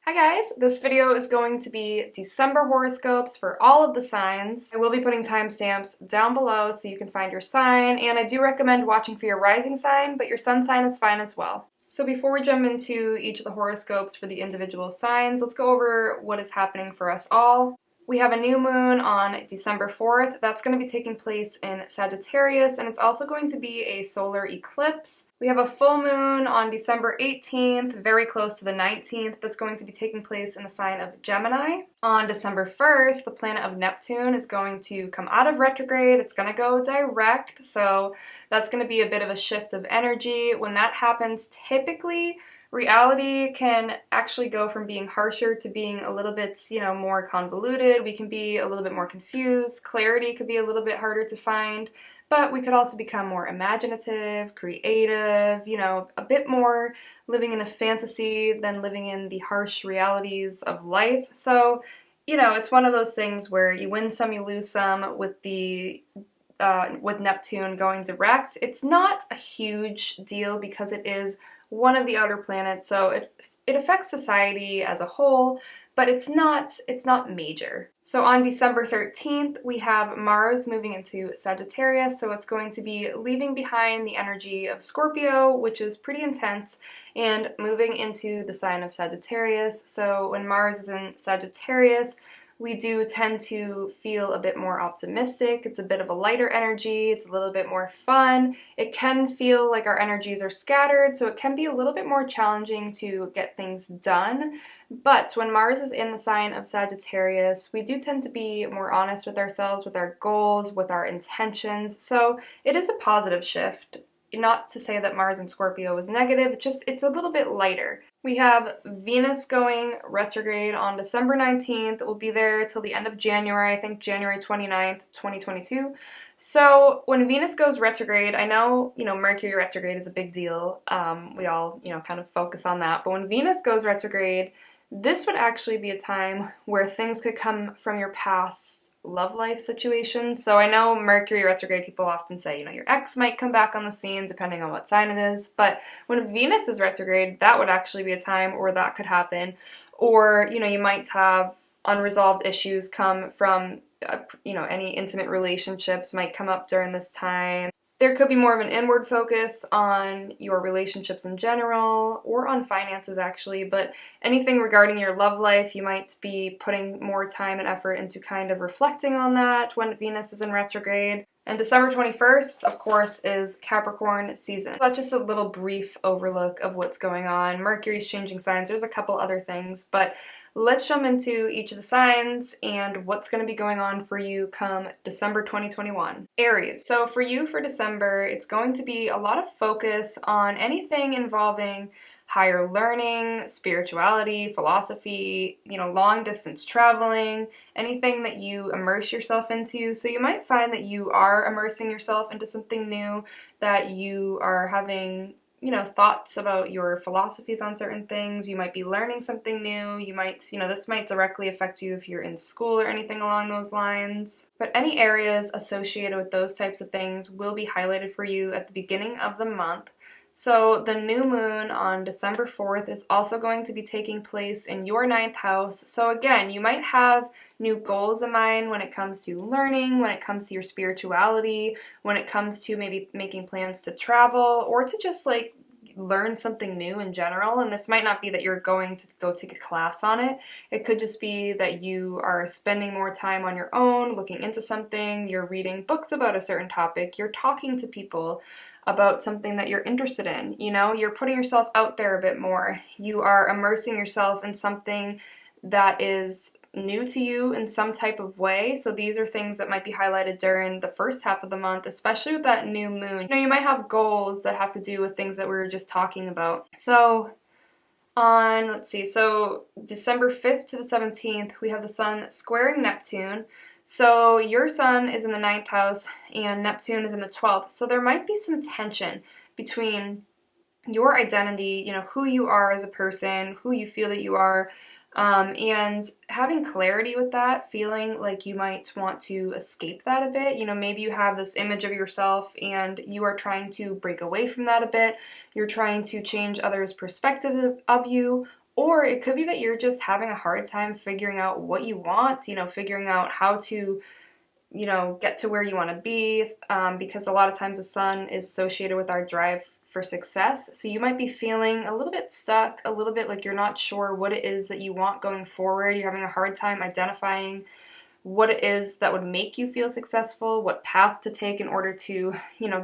Hi guys, this video is going to be December horoscopes for all of the signs. I will be putting timestamps down below so you can find your sign, and I do recommend watching for your rising sign, but your sun sign is fine as well. So before we jump into each of the horoscopes for the individual signs, let's go over what is happening for us all. We have a new moon on December 4th. That's going to be taking place in Sagittarius, and it's also going to be a solar eclipse. We have a full moon on December 18th, very close to the 19th, that's going to be taking place in the sign of Gemini. On December 1st, the planet of Neptune is going to come out of retrograde. It's going to go direct, so that's going to be a bit of a shift of energy. When that happens, typically reality can actually go from being harsher to being a little bit, more convoluted. We can be a little bit more confused. Clarity could be a little bit harder to find, but we could also become more imaginative, creative, a bit more living in a fantasy than living in the harsh realities of life. So, it's one of those things where you win some, you lose some with with Neptune going direct. It's not a huge deal because it is one of the outer planets, so it affects society as a whole, but it's not major. So on December 13th, we have Mars moving into Sagittarius, so it's going to be leaving behind the energy of Scorpio, which is pretty intense, and moving into the sign of Sagittarius. So when Mars is in Sagittarius, we do tend to feel a bit more optimistic. It's a bit of a lighter energy. It's a little bit more fun. It can feel like our energies are scattered, so it can be a little bit more challenging to get things done. But when Mars is in the sign of Sagittarius, we do tend to be more honest with ourselves, with our goals, with our intentions. So it is a positive shift. Not to say that Mars in Scorpio is negative, it's a little bit lighter. We have Venus going retrograde on December 19th. It will be there till the end of January, I think January 29th, 2022. So when Venus goes retrograde, I know, Mercury retrograde is a big deal. We all, kind of focus on that. But when Venus goes retrograde, this would actually be a time where things could come from your past love life situation. So I know Mercury retrograde, people often say, your ex might come back on the scene depending on what sign it is. But when Venus is retrograde, that would actually be a time where that could happen. Or, you might have unresolved issues come from, any intimate relationships might come up during this time. There could be more of an inward focus on your relationships in general, or on finances actually, but anything regarding your love life, you might be putting more time and effort into kind of reflecting on that when Venus is in retrograde. And December 21st, of course, is Capricorn season. So that's just a little brief overlook of what's going on. Mercury's changing signs. There's a couple other things, but let's jump into each of the signs and what's going to be going on for you come December 2021. Aries. So for you for December, it's going to be a lot of focus on anything involving higher learning, spirituality, philosophy, long distance traveling, anything that you immerse yourself into. So you might find that you are immersing yourself into something new, that you are having, thoughts about your philosophies on certain things. You might be learning something new. You might, this might directly affect you if you're in school or anything along those lines. But any areas associated with those types of things will be highlighted for you at the beginning of the month. So the new moon on December 4th is also going to be taking place in your 9th house. So again, you might have new goals in mind when it comes to learning, when it comes to your spirituality, when it comes to maybe making plans to travel, or to just learn something new in general. And this might not be that you're going to go take a class on it. It could just be that you are spending more time on your own, looking into something, you're reading books about a certain topic, you're talking to people about something that you're interested in. You're putting yourself out there a bit more. You are immersing yourself in something that is new to you in some type of way. So these are things that might be highlighted during the first half of the month, especially with that new moon. You might have goals that have to do with things that we were just talking about. So so December 5th to the 17th, we have the sun squaring Neptune. So your sun is in the 9th house and Neptune is in the 12th. So there might be some tension between your identity, who you are as a person, who you feel that you are, and having clarity with that, feeling like you might want to escape that a bit. Maybe you have this image of yourself and you are trying to break away from that a bit. You're trying to change others' perspective of you, Or it could be that you're just having a hard time figuring out what you want, figuring out how to get to where you want to be, because a lot of times the sun is associated with our drive for success. So you might be feeling a little bit stuck, a little bit like you're not sure what it is that you want going forward. You're having a hard time identifying what it is that would make you feel successful, what path to take in order to,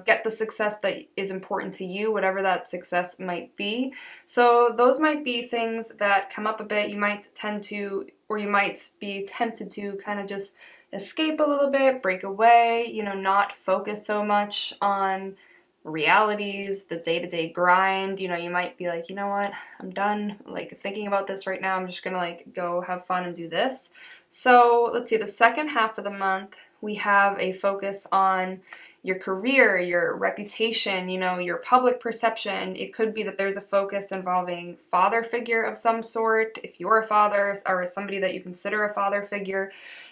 get the success that is important to you, whatever that success might be. So those might be things that come up a bit. You might tend to, or you might be tempted to kind of just escape a little bit, break away, not focus so much on realities, the day-to-day grind. You might be like, you know what, I'm done thinking about this right now. I'm just gonna go have fun and do this. So let's see, the second half of the month, we have a focus on your career, your reputation, your public perception. It could be that there's a focus involving father figure of some sort, if you're a father or somebody that you consider a father figure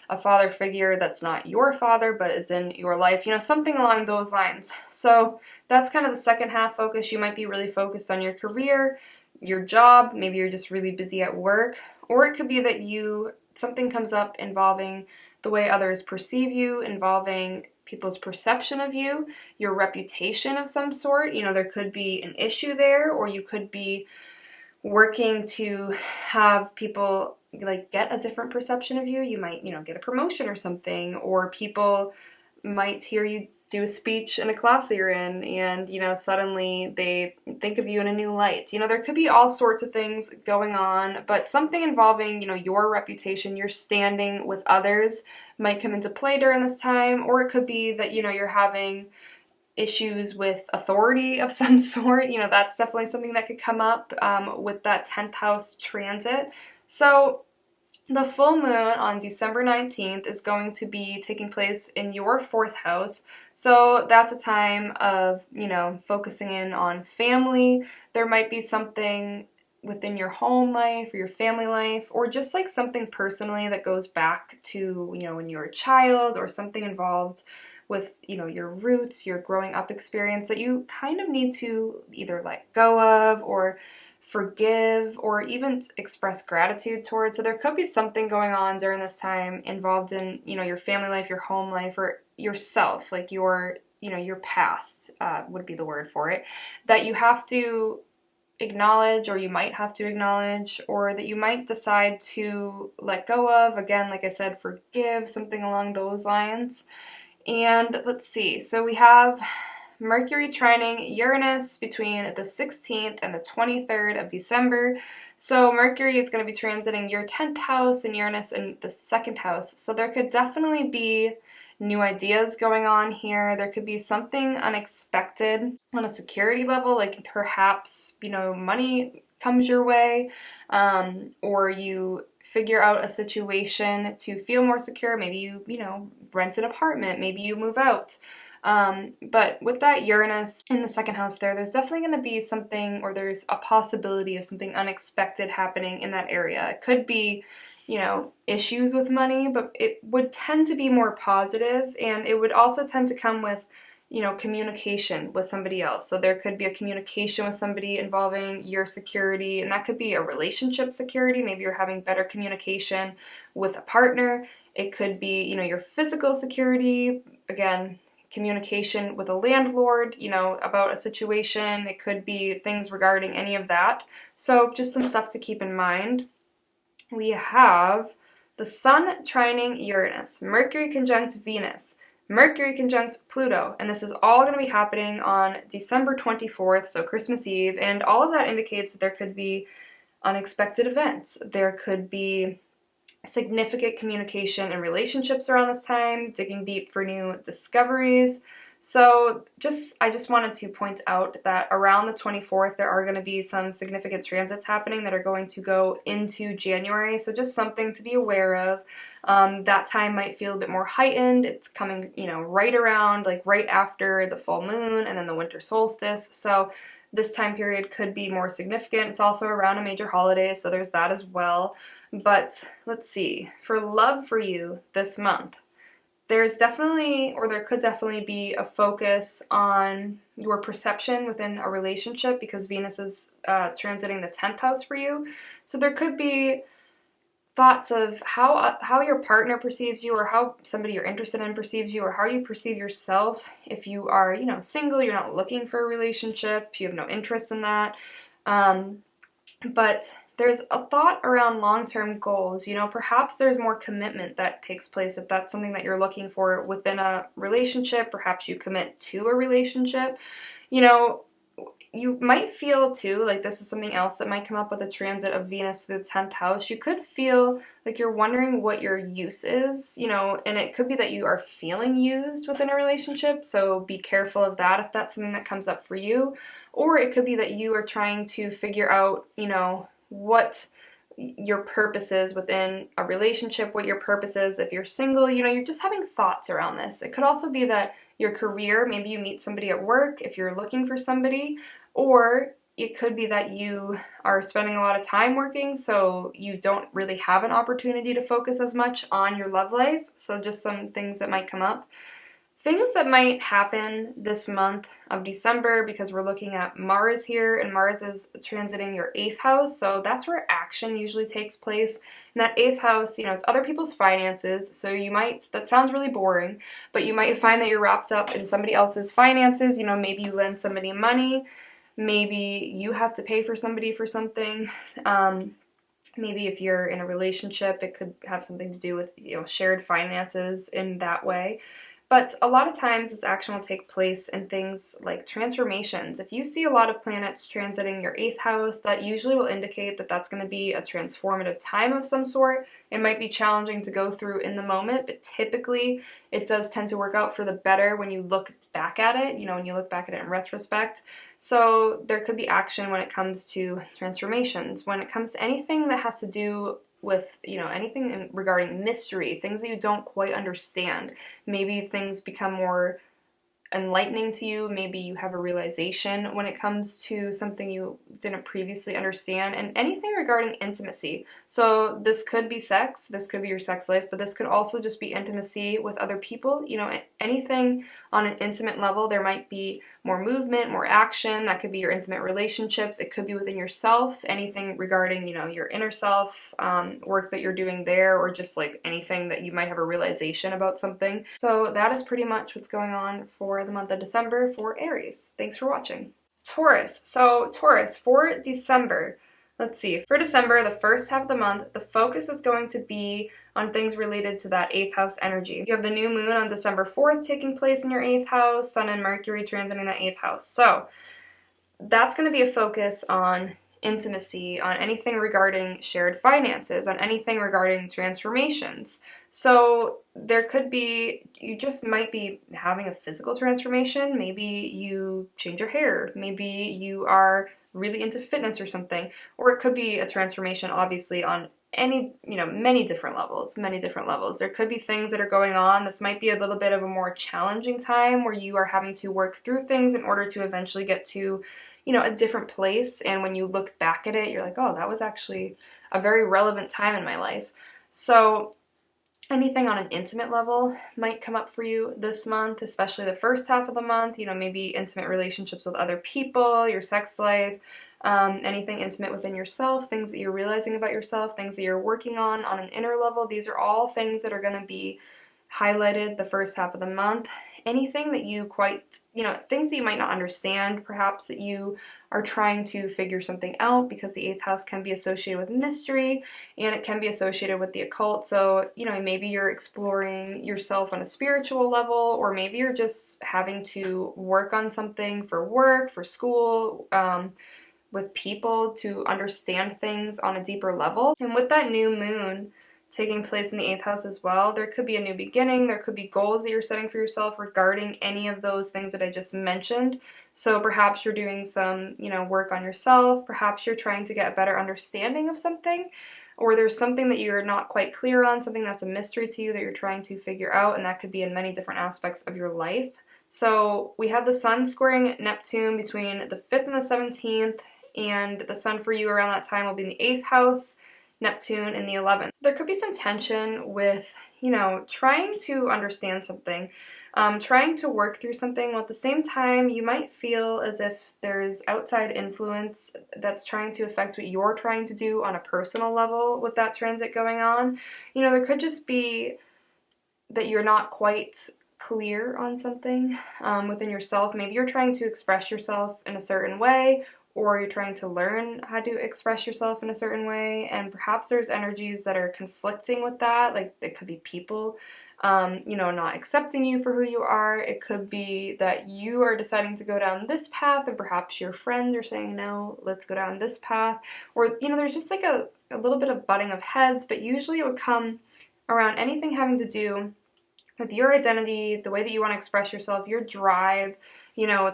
that's not your father but is in your life, something along those lines. So that's kind of the second half focus. You might be really focused on your career, your job, maybe you're just really busy at work, or it could be that something comes up involving the way others perceive you, involving people's perception of you, your reputation of some sort. There could be an issue there, or you could be working to have people get a different perception of you. You might, get a promotion or something, or people might hear you do a speech in a class that you're in and, suddenly they think of you in a new light. There could be all sorts of things going on, but something involving, your reputation, your standing with others might come into play during this time, or it could be that, you're having issues with authority of some sort. That's definitely something that could come up with that 10th house transit. So the full moon on December 19th is going to be taking place in your 4th house. So that's a time of, focusing in on family. There might be something within your home life or your family life, or just something personally that goes back to, when you were a child, or something involved with, your roots, your growing up experience that you kind of need to either let go of or forgive or even express gratitude towards. So there could be something going on during this time involved in, your family life, your home life, or yourself, your past would be the word for it, that you have to acknowledge, or you might have to acknowledge, or that you might decide to let go of. Again, like I said, forgive, something along those lines. And let's see, so we have Mercury trining Uranus between the 16th and the 23rd of December. So Mercury is going to be transiting your 10th house and Uranus in the 2nd house. So there could definitely be new ideas going on here. There could be something unexpected on a security level, perhaps, money comes your way, or you figure out a situation to feel more secure. Maybe you rent an apartment, maybe you move out. But with that Uranus in the 2nd house there's definitely going to be something, or there's a possibility of something unexpected happening in that area. It could be, issues with money, but it would tend to be more positive, and it would also tend to come with, communication with somebody else. So there could be a communication with somebody involving your security, and that could be a relationship security. Maybe you're having better communication with a partner. It could be, your physical security. Again, communication with a landlord, about a situation. It could be things regarding any of that. So just some stuff to keep in mind. We have the Sun trining Uranus, Mercury conjunct Venus, Mercury conjunct Pluto, and this is all going to be happening on December 24th, so Christmas Eve, and all of that indicates that there could be unexpected events. There could be significant communication and relationships around this time, digging deep for new discoveries. So I just wanted to point out that around the 24th, there are going to be some significant transits happening that are going to go into January. So just something to be aware of. That time might feel a bit more heightened. It's coming, right around, right after the full moon and then the winter solstice. So this time period could be more significant. It's also around a major holiday, so there's that as well. But let's see, for love for you this month, there could definitely be a focus on, your perception within a relationship because Venus is transiting the 10th house for you. So there could be thoughts of how your partner perceives you, or how somebody you're interested in perceives you, or how you perceive yourself. If you are, single, you're not looking for a relationship, you have no interest in that. But there's a thought around long-term goals. Perhaps there's more commitment that takes place if that's something that you're looking for within a relationship. Perhaps you commit to a relationship. You might feel too, like this is something else that might come up with a transit of Venus to the 10th house. You could feel like you're wondering what your use is, and it could be that you are feeling used within a relationship, so be careful of that if that's something that comes up for you. Or it could be that you are trying to figure out, what your purpose is within a relationship, what your purpose is if you're single. You're just having thoughts around this. It could also be that your career, maybe you meet somebody at work if you're looking for somebody, or it could be that you are spending a lot of time working, so you don't really have an opportunity to focus as much on your love life. So just some things that might come up. Things that might happen this month of December, because we're looking at Mars here, and Mars is transiting your 8th house, so that's where action usually takes place. And that 8th house, it's other people's finances, so that sounds really boring, but you might find that you're wrapped up in somebody else's finances. Maybe you lend somebody money, maybe you have to pay for somebody for something. Maybe if you're in a relationship, it could have something to do with, shared finances in that way. But a lot of times this action will take place in things like transformations. If you see a lot of planets transiting your 8th house, that usually will indicate that that's going to be a transformative time of some sort. It might be challenging to go through in the moment, but typically it does tend to work out for the better when you look back at it, when you look back at it in retrospect. So there could be action when it comes to transformations. When it comes to anything that has to do with, anything regarding mystery, things that you don't quite understand. Maybe things become more enlightening to you. Maybe you have a realization when it comes to something you didn't previously understand, and anything regarding intimacy. So this could be sex, this could be your sex life, but this could also just be intimacy with other people. Anything on an intimate level. There might be more movement, more action. That could be your intimate relationships. It could be within yourself, anything regarding, your inner self, work that you're doing there, or just like anything that you might have a realization about something. So that is pretty much what's going on for the month of December for Aries. Thanks for watching. Taurus. So Taurus, for December, let's see. For December, the first half of the month, the focus is going to be on things related to that 8th house energy. You have the new moon on December 4th taking place in your 8th house, Sun and Mercury transiting that 8th house. So that's going to be a focus on intimacy, on anything regarding shared finances, on anything regarding transformations. So there could be, you just might be having a physical transformation. Maybe you change your hair. Maybe you are really into fitness or something. Or it could be a transformation, obviously, on many different levels. There could be things that are going on. This might be a little bit of a more challenging time where you are having to work through things in order to eventually get to, a different place. And when you look back at it, you're like, oh, that was actually a very relevant time in my life. So anything on an intimate level might come up for you this month, especially the first half of the month. Maybe intimate relationships with other people, your sex life, anything intimate within yourself, things that you're realizing about yourself, things that you're working on an inner level. These are all things that are going to be highlighted the first half of the month. Anything that you things that you might not understand, perhaps that you are trying to figure something out, because the 8th house can be associated with mystery and it can be associated with the occult. So, maybe you're exploring yourself on a spiritual level, or maybe you're just having to work on something for work, for school, with people to understand things on a deeper level. And with that new moon taking place in the 8th house as well, there could be a new beginning. There could be goals that you're setting for yourself regarding any of those things that I just mentioned. So perhaps you're doing some, work on yourself. Perhaps you're trying to get a better understanding of something, or there's something that you're not quite clear on, something that's a mystery to you that you're trying to figure out, and that could be in many different aspects of your life. So we have the Sun squaring Neptune between the 5th and the 17th, and the Sun for you around that time will be in the 8th house. Neptune in the 11th. So there could be some tension with, trying to understand something, trying to work through something, while at the same time you might feel as if there's outside influence that's trying to affect what you're trying to do on a personal level with that transit going on. There could just be that you're not quite clear on something within yourself. Maybe you're trying to express yourself in a certain way, or you're trying to learn how to express yourself in a certain way, and perhaps there's energies that are conflicting with that. Like, it could be people, not accepting you for who you are. It could be that you are deciding to go down this path, and perhaps your friends are saying, no, let's go down this path. Or, there's just like a little bit of butting of heads, but usually it would come around anything having to do with your identity, the way that you want to express yourself, your drive,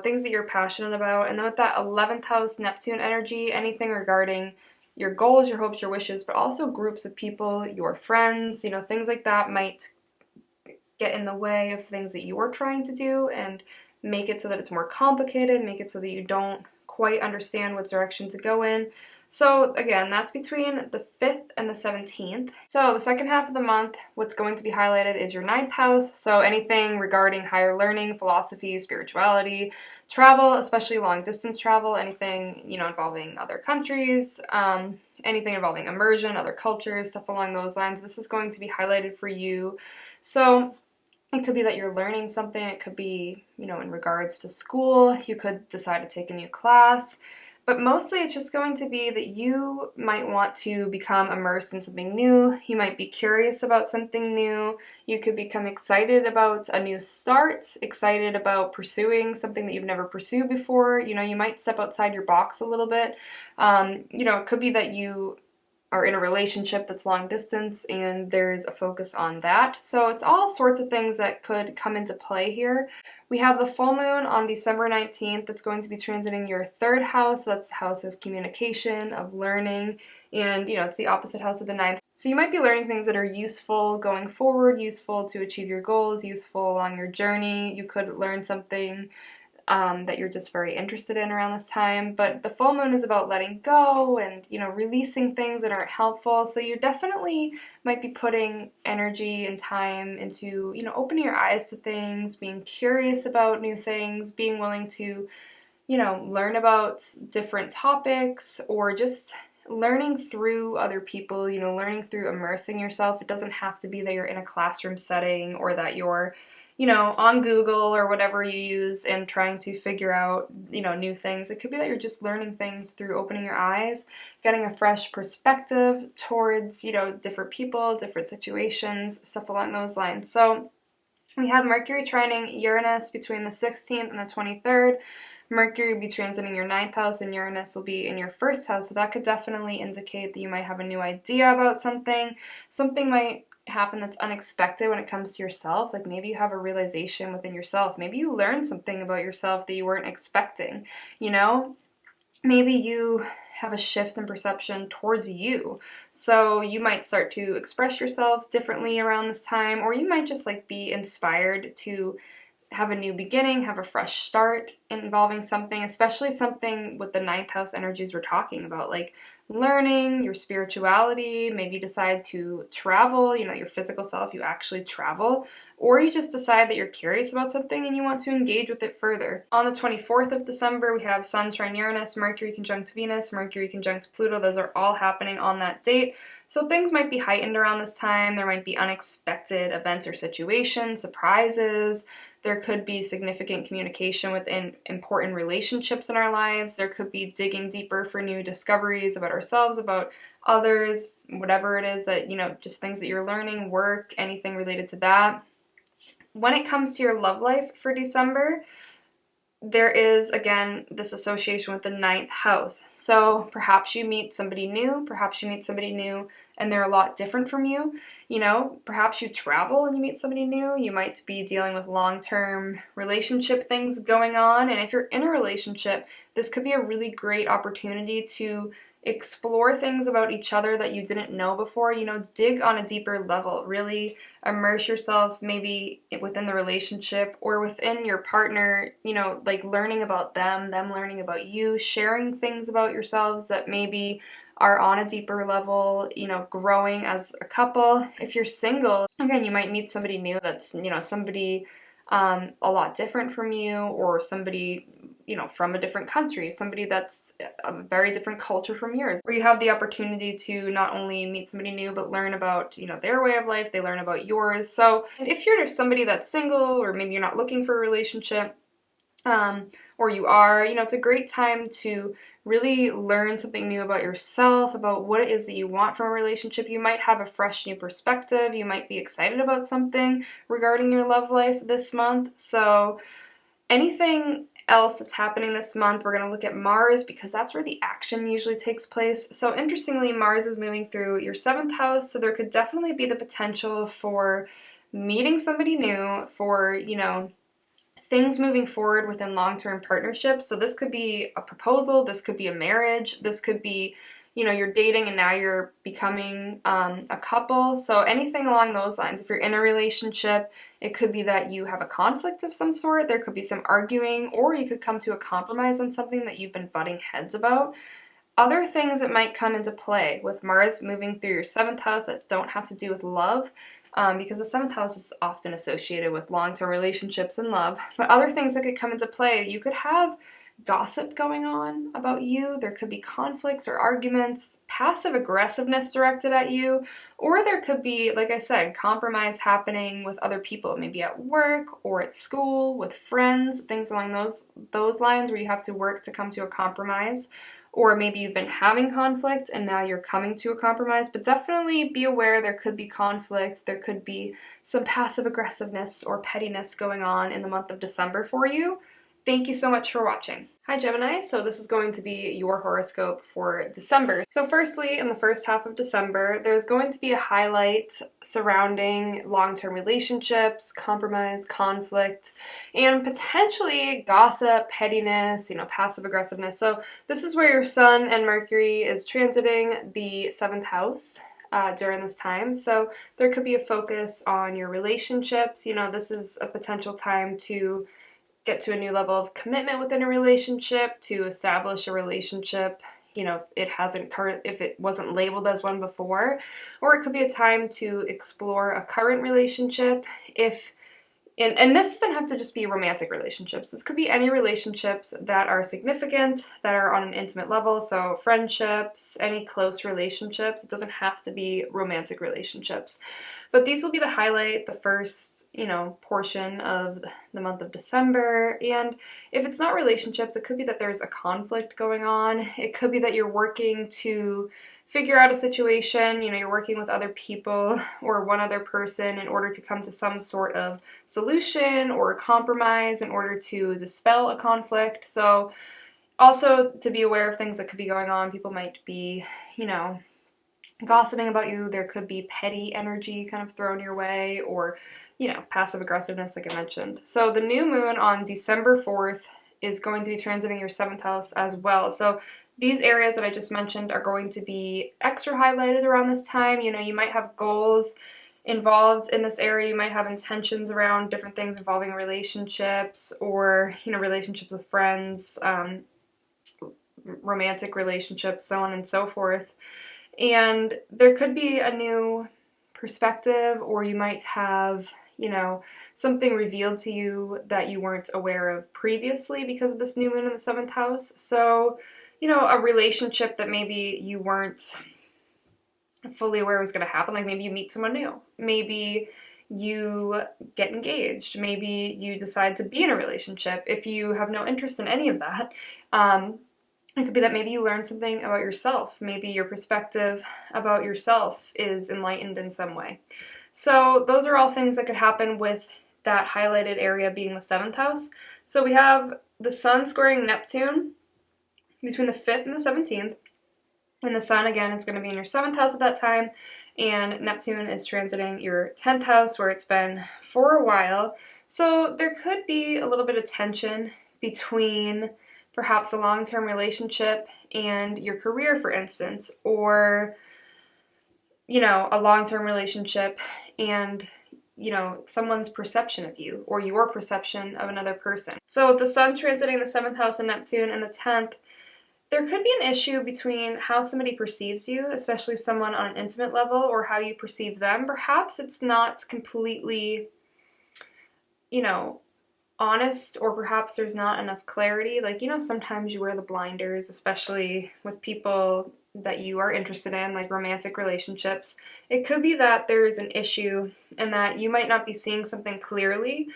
things that you're passionate about. And then with that 11th house Neptune energy, anything regarding your goals, your hopes, your wishes, but also groups of people, your friends, things like that might get in the way of things that you're trying to do and make it so that it's more complicated, make it so that you don't quite understand what direction to go in. So again, that's between the 5th and the 17th. So the second half of the month, what's going to be highlighted is your 9th house. So anything regarding higher learning, philosophy, spirituality, travel, especially long distance travel, anything, involving other countries, anything involving immersion, other cultures, stuff along those lines. This is going to be highlighted for you. So it could be that you're learning something. It could be, in regards to school. You could decide to take a new class. But mostly it's just going to be that you might want to become immersed in something new. You might be curious about something new. You could become excited about a new start, excited about pursuing something that you've never pursued before. You might step outside your box a little bit. It could be that you are in a relationship that's long distance and there's a focus on that. So it's all sorts of things that could come into play here. We have the full moon on December 19th that's going to be transiting your 3rd house. So that's the house of communication, of learning, and it's the opposite house of the 9th. So you might be learning things that are useful going forward, useful to achieve your goals, useful along your journey. You could learn something that you're just very interested in around this time. But the full moon is about letting go and, releasing things that aren't helpful. So you definitely might be putting energy and time into, opening your eyes to things, being curious about new things, being willing to, learn about different topics, or just learning through other people, learning through immersing yourself. It doesn't have to be that you're in a classroom setting or that you're on Google or whatever you use and trying to figure out, new things. It could be that you're just learning things through opening your eyes, getting a fresh perspective towards, different people, different situations, stuff along those lines. So we have Mercury trining Uranus between the 16th and the 23rd. Mercury will be transiting your 9th house and Uranus will be in your 1st house. So that could definitely indicate that you might have a new idea about something. Something might happen that's unexpected when it comes to yourself. Like, maybe you have a realization within yourself. Maybe you learned something about yourself that you weren't expecting, Maybe you have a shift in perception towards you. So you might start to express yourself differently around this time, or you might just be inspired to have a new beginning, have a fresh start involving something, especially something with the 9th house energies we're talking about, like learning, your spirituality. Maybe you decide to travel, your physical self, you actually travel, or you just decide that you're curious about something and you want to engage with it further. On the 24th of December, we have Sun trine Uranus, Mercury conjunct Venus, Mercury conjunct Pluto. Those are all happening on that date. So things might be heightened around this time. There might be unexpected events or situations, surprises. There could be significant communication within important relationships in our lives. There could be digging deeper for new discoveries about ourselves, about others, whatever it is that, just things that you're learning, work, anything related to that. When it comes to your love life for December, there is, again, this association with the 9th house. So perhaps you meet somebody new, and they're a lot different from you. Perhaps you travel and you meet somebody new. You might be dealing with long-term relationship things going on. And if you're in a relationship, this could be a really great opportunity to explore things about each other that you didn't know before, dig on a deeper level, really immerse yourself maybe within the relationship or within your partner, learning about them learning about you, sharing things about yourselves that maybe are on a deeper level, growing as a couple. If you're single, again, you might meet somebody new that's, somebody a lot different from you, or somebody, from a different country, somebody that's a very different culture from yours, where you have the opportunity to not only meet somebody new, but learn about, their way of life, they learn about yours. So if you're somebody that's single, or maybe you're not looking for a relationship, or you are, it's a great time to really learn something new about yourself, about what it is that you want from a relationship. You might have a fresh new perspective. You might be excited about something regarding your love life this month. So anything else that's happening this month, we're going to look at Mars, because that's where the action usually takes place. So interestingly, Mars is moving through your 7th house, so there could definitely be the potential for meeting somebody new, for, things moving forward within long-term partnerships. So this could be a proposal, this could be a marriage, this could be, you're dating and now you're becoming a couple. So anything along those lines. If you're in a relationship, it could be that you have a conflict of some sort, there could be some arguing, or you could come to a compromise on something that you've been butting heads about. Other things that might come into play with Mars moving through your 7th house that don't have to do with love, because the 7th house is often associated with long-term relationships and love. But other things that could come into play, you could have gossip going on about you, there could be conflicts or arguments, passive aggressiveness directed at you, or there could be, like I said, compromise happening with other people, maybe at work or at school, with friends, things along those lines where you have to work to come to a compromise. Or maybe you've been having conflict and now you're coming to a compromise, but definitely be aware there could be conflict, there could be some passive aggressiveness or pettiness going on in the month of December for you. Thank you so much for watching. Hi Gemini, so this is going to be your horoscope for December. So firstly, in the first half of December, there's going to be a highlight surrounding long-term relationships, compromise, conflict, and potentially gossip, pettiness, passive aggressiveness. So this is where your Sun and Mercury is transiting the 7th house. During this time. So there could be a focus on your relationships. This is a potential time to get to a new level of commitment within a relationship, to establish a relationship, if it wasn't labeled as one before, or it could be a time to explore a current relationship. And this doesn't have to just be romantic relationships. This could be any relationships that are significant, that are on an intimate level. So friendships, any close relationships. It doesn't have to be romantic relationships. But these will be the highlight, the first, portion of the month of December. And if it's not relationships, it could be that there's a conflict going on. It could be that you're working to figure out a situation, you're working with other people or one other person in order to come to some sort of solution or compromise in order to dispel a conflict. So also to be aware of things that could be going on. People might be, gossiping about you. There could be petty energy kind of thrown your way, or, passive aggressiveness like I mentioned. So the new moon on December 4th is going to be transiting your 7th house as well. So these areas that I just mentioned are going to be extra highlighted around this time. You might have goals involved in this area. You might have intentions around different things involving relationships, or, relationships with friends, romantic relationships, so on and so forth. And there could be a new perspective, or you might have, something revealed to you that you weren't aware of previously because of this new moon in the 7th house. So, a relationship that maybe you weren't fully aware was going to happen. Like maybe you meet someone new. Maybe you get engaged. Maybe you decide to be in a relationship. If you have no interest in any of that, it could be that maybe you learn something about yourself. Maybe your perspective about yourself is enlightened in some way. So those are all things that could happen with that highlighted area being the 7th house. So we have the Sun squaring Neptune between the 5th and the 17th. And the Sun, again, is going to be in your 7th house at that time. And Neptune is transiting your 10th house, where it's been for a while. So there could be a little bit of tension between perhaps a long-term relationship and your career, for instance, or, a long-term relationship and, someone's perception of you, or your perception of another person. So with the Sun transiting the 7th house in Neptune and the 10th, There could be an issue between how somebody perceives you, especially someone on an intimate level, or how you perceive them. Perhaps it's not completely, you know, honest, or perhaps there's not enough clarity. Like, sometimes you wear the blinders, especially with people that you are interested in, like romantic relationships. It could be that there's an issue and that you might not be seeing something clearly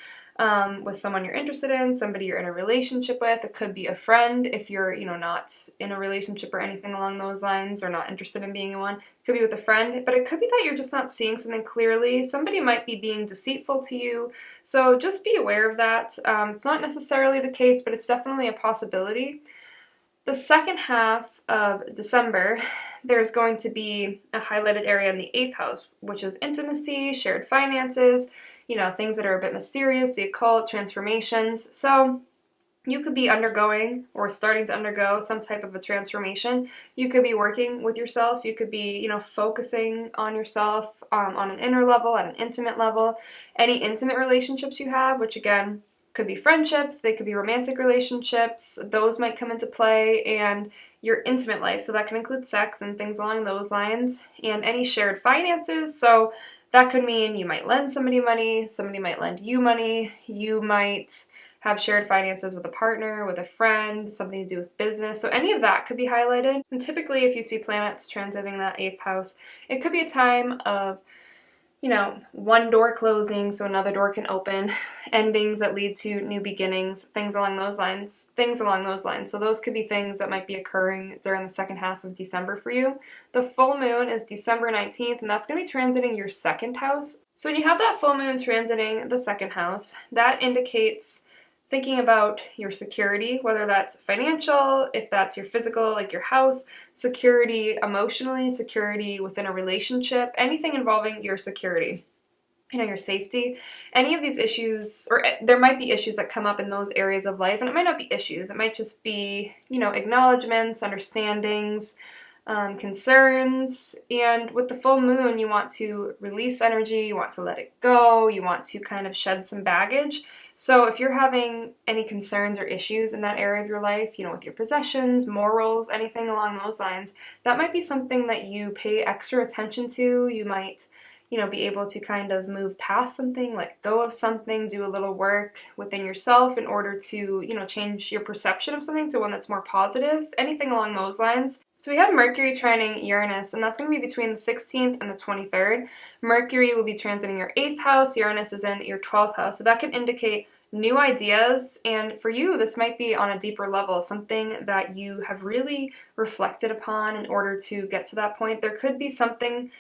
with someone you're interested in, somebody you're in a relationship with. It could be a friend if you're, not in a relationship or anything along those lines, or not interested in being in one. It could be with a friend, but it could be that you're just not seeing something clearly. Somebody might be being deceitful to you, so just be aware of that. It's not necessarily the case, but it's definitely a possibility. The second half of December, there's going to be a highlighted area in the 8th house, which is intimacy, shared finances, things that are a bit mysterious, the occult, transformations. So you could be undergoing or starting to undergo some type of a transformation. You could be working with yourself. You could be, focusing on yourself on an inner level, at an intimate level. Any intimate relationships you have, which again, could be friendships, they could be romantic relationships, those might come into play, and your intimate life, so that can include sex and things along those lines, and any shared finances. So that could mean you might lend somebody money, somebody might lend you money, you might have shared finances with a partner, with a friend, something to do with business. So any of that could be highlighted. And typically if you see planets transiting that 8th house, it could be a time of one door closing so another door can open, endings that lead to new beginnings, things along those lines. So those could be things that might be occurring during the second half of December for you. The full moon is December 19th, and that's going to be transiting your 2nd house. So when you have that full moon transiting the 2nd house, that indicates thinking about your security, whether that's financial, if that's your physical, like your house, security emotionally, security within a relationship, anything involving your security, your safety. Any of these issues, or there might be issues that come up in those areas of life, and it might not be issues, it might just be, acknowledgements, understandings, concerns. And with the full moon, you want to release energy, you want to let it go, you want to kind of shed some baggage. So if you're having any concerns or issues in that area of your life, with your possessions, morals, anything along those lines, that might be something that you pay extra attention to. You might be able to kind of move past something, let go of something, do a little work within yourself in order to, change your perception of something to one that's more positive, anything along those lines. So we have Mercury trining Uranus, and that's going to be between the 16th and the 23rd. Mercury will be transiting your 8th house, Uranus is in your 12th house, so that can indicate new ideas, and for you, this might be on a deeper level, something that you have really reflected upon in order to get to that point. There could be something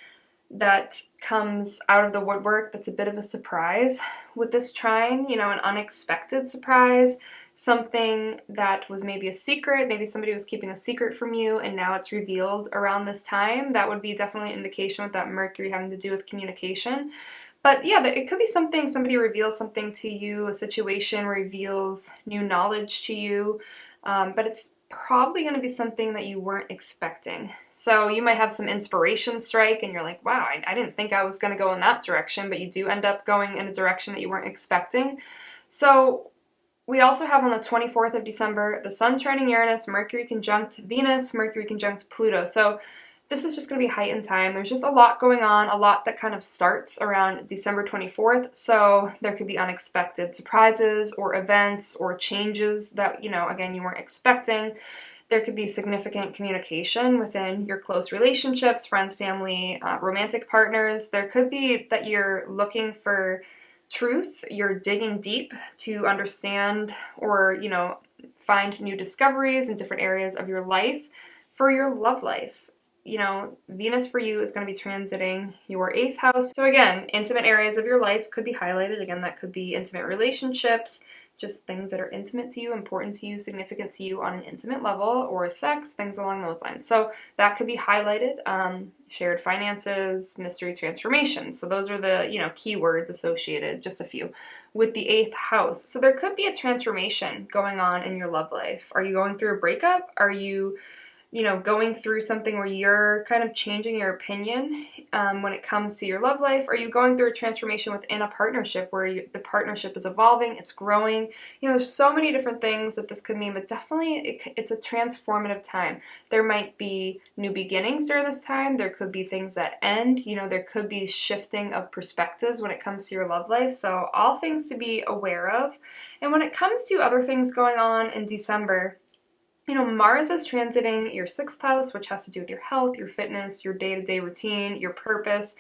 that comes out of the woodwork that's a bit of a surprise with this trine, an unexpected surprise, something that was maybe a secret, maybe somebody was keeping a secret from you and now it's revealed around this time. That would be definitely an indication with that Mercury having to do with communication. But yeah, it could be something, somebody reveals something to you, a situation reveals new knowledge to you, but it's probably going to be something that you weren't expecting. So you might have some inspiration strike and you're like, wow, I didn't think I was going to go in that direction, but you do end up going in a direction that you weren't expecting. So we also have on the 24th of December, the Sun trining Uranus, Mercury conjunct Venus, Mercury conjunct Pluto. So this is just going to be heightened time. There's just a lot going on, a lot that kind of starts around December 24th. So there could be unexpected surprises or events or changes that, again, you weren't expecting. There could be significant communication within your close relationships, friends, family, romantic partners. There could be that you're looking for truth, you're digging deep to understand or, find new discoveries in different areas of your life for your love life. Venus for you is going to be transiting your 8th house. So again, intimate areas of your life could be highlighted. Again, that could be intimate relationships, just things that are intimate to you, important to you, significant to you on an intimate level, or sex, things along those lines. So that could be highlighted. Shared finances, mystery transformation. So those are the, keywords associated, just a few, with the 8th house. So there could be a transformation going on in your love life. Are you going through a breakup? Are you going through something where you're kind of changing your opinion when it comes to your love life? Are you going through a transformation within a partnership where the partnership is evolving, it's growing? There's so many different things that this could mean, but definitely it's a transformative time. There might be new beginnings during this time. There could be things that end. There could be shifting of perspectives when it comes to your love life. So all things to be aware of. And when it comes to other things going on in December, Mars is transiting your 6th house, which has to do with your health, your fitness, your day-to-day routine, your purpose.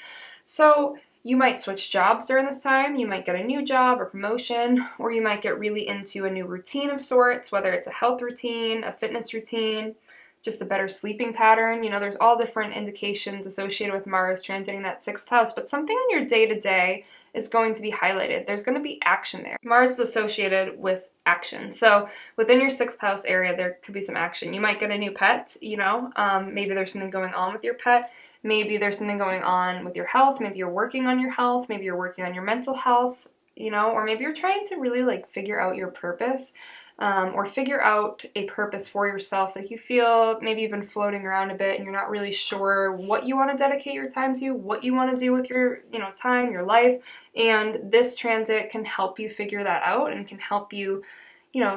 So you might switch jobs during this time. You might get a new job or promotion, or you might get really into a new routine of sorts, whether it's a health routine, a fitness routine, just a better sleeping pattern. There's all different indications associated with Mars transiting that 6th house, but something on your day-to-day is going to be highlighted. There's going to be action there. Mars is associated with action. So within your 6th house area, there could be some action. You might get a new pet, maybe there's something going on with your pet. Maybe there's something going on with your health. Maybe you're working on your health. Maybe you're working on your mental health, or maybe you're trying to really figure out your purpose. Or figure out a purpose for yourself. You feel maybe you've been floating around a bit and you're not really sure what you want to dedicate your time to, what you want to do with your time, your life, and this transit can help you figure that out and can help you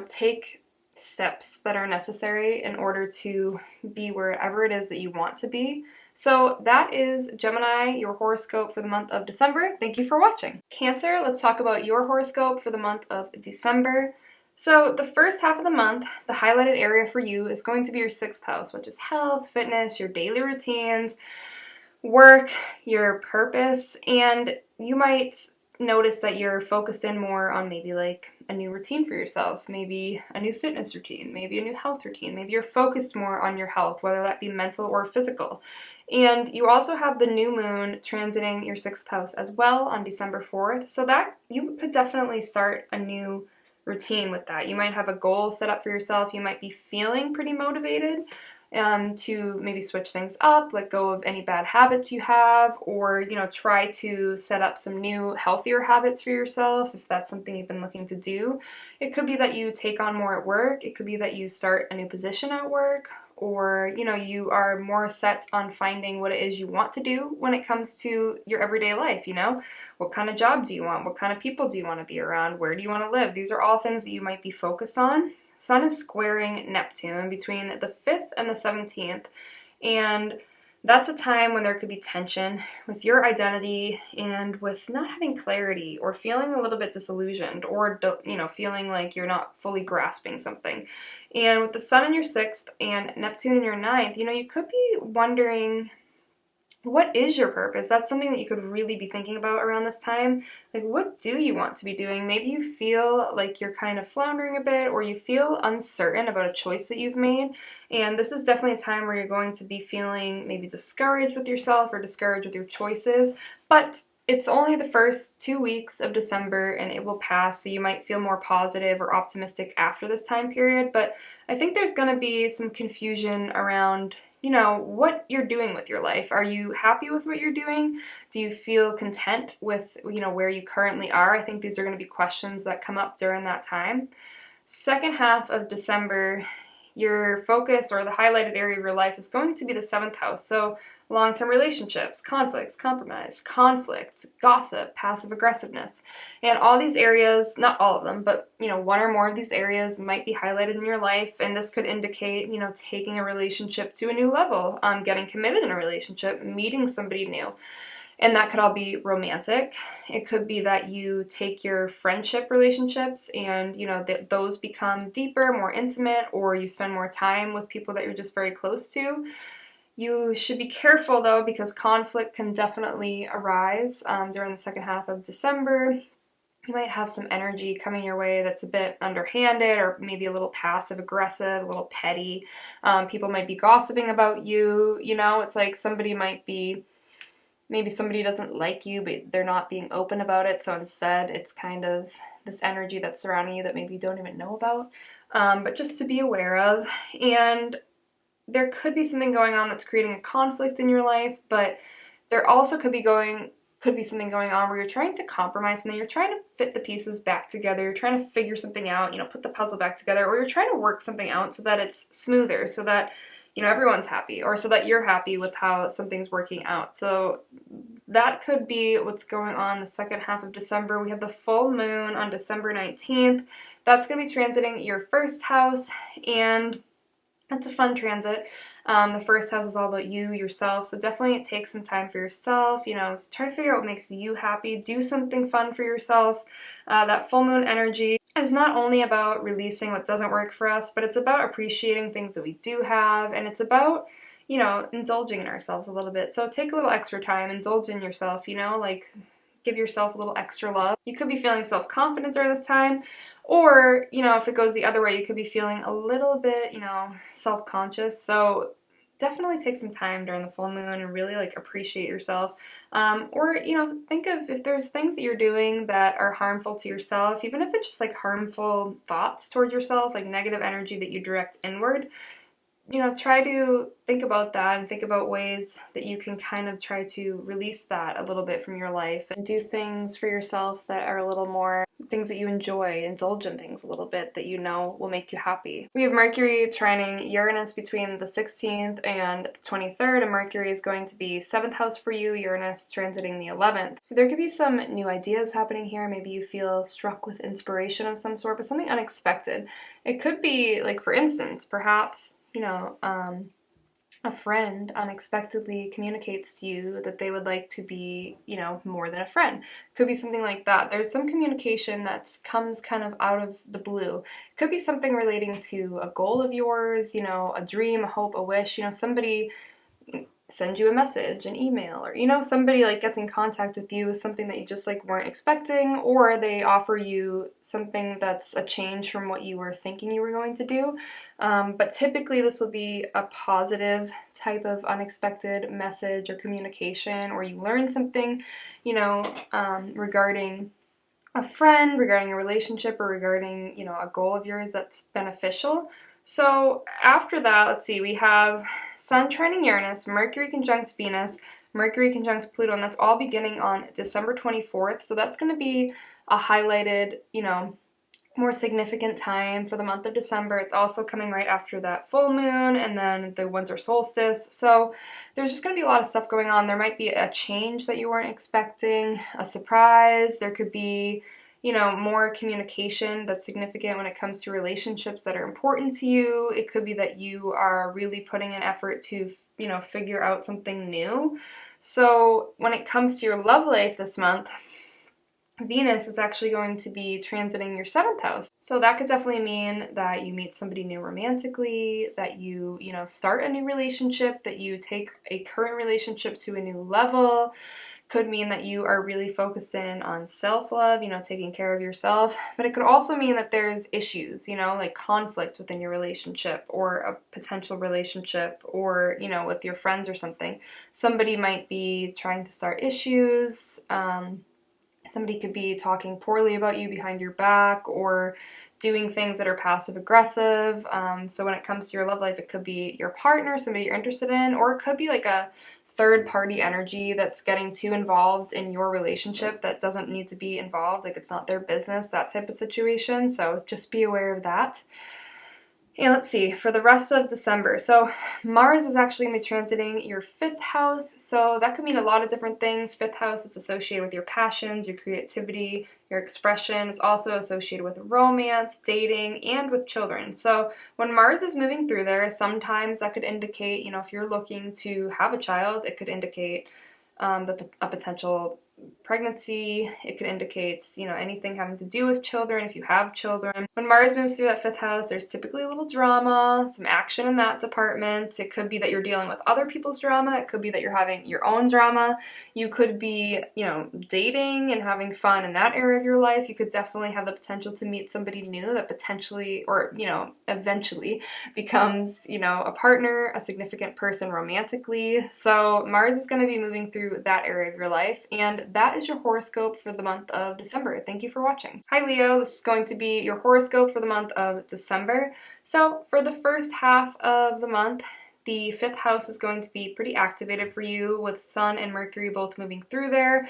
take steps that are necessary in order to be wherever it is that you want to be. So that is Gemini, your horoscope for the month of December. Thank you for watching. Cancer, let's talk about your horoscope for the month of December. So the first half of the month, the highlighted area for you is going to be your 6th house, which is health, fitness, your daily routines, work, your purpose, and you might notice that you're focused in more on maybe a new routine for yourself, maybe a new fitness routine, maybe a new health routine. Maybe you're focused more on your health, whether that be mental or physical. And you also have the new moon transiting your 6th house as well on December 4th, so that you could definitely start a new routine with that. You might have a goal set up for yourself. You might be feeling pretty motivated to maybe switch things up, let go of any bad habits you have, or try to set up some new healthier habits for yourself if that's something you've been looking to do. It could be that you take on more at work. It could be that you start a new position at work, or you are more set on finding what it is you want to do when it comes to your everyday life. What kind of job do you want? What kind of people do you want to be around? Where do you want to live? These are all things that you might be focused on. Sun is squaring Neptune between the 5th and the 17th, and that's a time when there could be tension with your identity and with not having clarity or feeling a little bit disillusioned or, feeling like you're not fully grasping something. And with the Sun in your 6th and Neptune in your 9th, you could be wondering, what is your purpose? That's something that you could really be thinking about around this time. What do you want to be doing? Maybe you feel like you're kind of floundering a bit, or you feel uncertain about a choice that you've made. And this is definitely a time where you're going to be feeling maybe discouraged with yourself or discouraged with your choices. But it's only the first 2 weeks of December and it will pass, so you might feel more positive or optimistic after this time period. But I think there's going to be some confusion around what you're doing with your life. Are you happy with what you're doing? Do you feel content with, where you currently are? I think these are going to be questions that come up during that time. Second half of December, your focus or the highlighted area of your life is going to be the 7th house. So long-term relationships, conflicts, compromise, conflict, gossip, passive aggressiveness. And all these areas, not all of them, but one or more of these areas might be highlighted in your life, and this could indicate, taking a relationship to a new level, getting committed in a relationship, meeting somebody new. And that could all be romantic. It could be that you take your friendship relationships and, those become deeper, more intimate, or you spend more time with people that you're just very close to. You should be careful, though, because conflict can definitely arise during the second half of December. You might have some energy coming your way that's a bit underhanded or maybe a little passive-aggressive, a little petty. People might be gossiping about you. It's like maybe somebody doesn't like you, but they're not being open about it. So instead, it's kind of this energy that's surrounding you that maybe you don't even know about. But just to be aware of. And there could be something going on that's creating a conflict in your life, but there also could be something going on where you're trying to compromise something, you're trying to fit the pieces back together, you're trying to figure something out, put the puzzle back together, or you're trying to work something out so that it's smoother, so that everyone's happy, or so that you're happy with how something's working out. So that could be what's going on the second half of December. We have the full moon on December 19th. That's going to be transiting your first house, and it's a fun transit. The first house is all about you, yourself, so definitely take some time for yourself. Try to figure out what makes you happy. Do something fun for yourself. That full moon energy is not only about releasing what doesn't work for us, but it's about appreciating things that we do have, and it's about, indulging in ourselves a little bit. So take a little extra time, indulge in yourself, like give yourself a little extra love. You could be feeling self-confident during this time, or, if it goes the other way, you could be feeling a little bit, self-conscious. So definitely take some time during the full moon and really appreciate yourself. Or, think of if there's things that you're doing that are harmful to yourself, even if it's just harmful thoughts towards yourself, negative energy that you direct inward. Try to think about that and think about ways that you can kind of try to release that a little bit from your life and do things for yourself that are a little more things that you enjoy, indulge in things a little bit that will make you happy. We have Mercury trining Uranus between the 16th and the 23rd, and Mercury is going to be 7th house for you, Uranus transiting the 11th. So there could be some new ideas happening here. Maybe you feel struck with inspiration of some sort, but something unexpected. It could be, for instance, perhaps a friend unexpectedly communicates to you that they would like to be, more than a friend. Could be something like that. There's some communication that comes kind of out of the blue. Could be something relating to a goal of yours, a dream, a hope, a wish. Somebody send you a message, an email, or somebody gets in contact with you with something that you just weren't expecting, or they offer you something that's a change from what you were thinking you were going to do. But typically this will be a positive type of unexpected message or communication, or you learn something, regarding a friend, regarding a relationship, or regarding, a goal of yours that's beneficial. So after that, let's see, we have Sun trining Uranus, Mercury conjunct Venus, Mercury conjunct Pluto, and that's all beginning on December 24th. So that's going to be a highlighted, more significant time for the month of December. It's also coming right after that full moon and then the winter solstice. So there's just going to be a lot of stuff going on. There might be a change that you weren't expecting, a surprise. There could be more communication that's significant when it comes to relationships that are important to you. It could be that you are really putting an effort to, figure out something new. So when it comes to your love life this month, Venus is actually going to be transiting your 7th house. So that could definitely mean that you meet somebody new romantically, that you, start a new relationship, that you take a current relationship to a new level. Could mean that you are really focused in on self-love, taking care of yourself. But it could also mean that there's issues, conflict within your relationship, or a potential relationship, or, with your friends or something. Somebody might be trying to start issues. Somebody could be talking poorly about you behind your back, or doing things that are passive aggressive. So when it comes to your love life, it could be your partner, somebody you're interested in, or it could be a third party energy that's getting too involved in your relationship that doesn't need to be involved. It's not their business, that type of situation. So just be aware of that. And let's see, for the rest of December, so Mars is actually going to be transiting your 5th house, so that could mean a lot of different things. 5th house is associated with your passions, your creativity, your expression. It's also associated with romance, dating, and with children. So when Mars is moving through there, sometimes that could indicate, if you're looking to have a child, it could indicate a potential pregnancy. It could indicate, anything having to do with children if you have children. When Mars moves through that 5th house, there's typically a little drama, some action in that department. It could be that you're dealing with other people's drama. It could be that you're having your own drama. You could be, dating and having fun in that area of your life. You could definitely have the potential to meet somebody new that potentially, or, eventually becomes, a partner, a significant person romantically. So Mars is going to be moving through that area of your life, and that is your horoscope for the month of December. Thank you for watching. Hi Leo, this is going to be your horoscope for the month of December. So for the first half of the month, The 5th house is going to be pretty activated for you with Sun and Mercury both moving through there,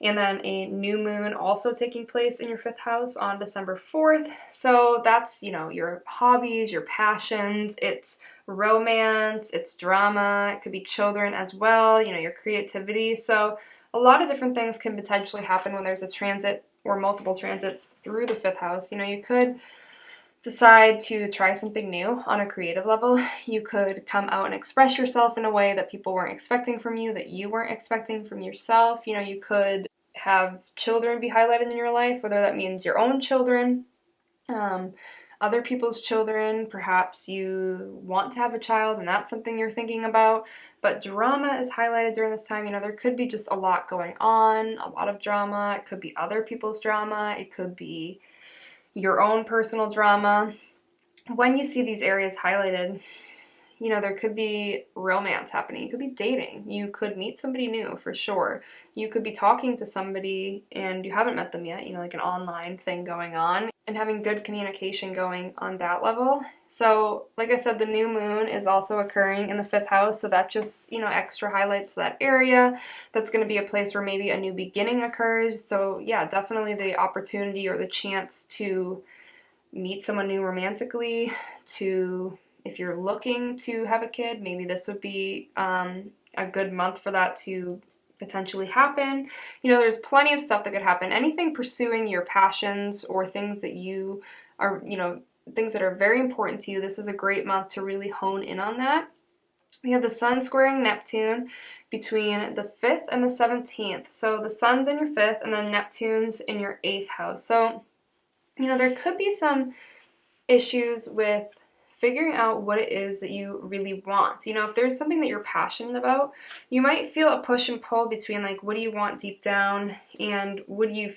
and then a new moon also taking place in your 5th house on December 4th. So that's, your hobbies, your passions, it's romance, it's drama, it could be children as well, your creativity. So a lot of different things can potentially happen when there's a transit or multiple transits through the 5th house. You could decide to try something new on a creative level. You could come out and express yourself in a way that people weren't expecting from you, that you weren't expecting from yourself. You could have children be highlighted in your life, whether that means your own children, other people's children. Perhaps you want to have a child and that's something you're thinking about. But drama is highlighted during this time. There could be just a lot going on, a lot of drama. It could be other people's drama. It could be your own personal drama. When you see these areas highlighted, there could be romance happening. You could be dating. You could meet somebody new for sure. You could be talking to somebody and you haven't met them yet, like an online thing going on, and having good communication going on that level. So, like I said, the new moon is also occurring in the 5th house, so that just, extra highlights that area. That's going to be a place where maybe a new beginning occurs. So, yeah, definitely the opportunity or the chance to meet someone new romantically, if you're looking to have a kid, maybe this would be a good month for that to potentially happen. There's plenty of stuff that could happen. Anything pursuing your passions or things that you are, things that are very important to you, this is a great month to really hone in on that. We have the Sun squaring Neptune between the 5th and the 17th. So the Sun's in your 5th and then Neptune's in your 8th house. So, there could be some issues with figuring out what it is that you really want. If there's something that you're passionate about, you might feel a push and pull between what do you want deep down and what do you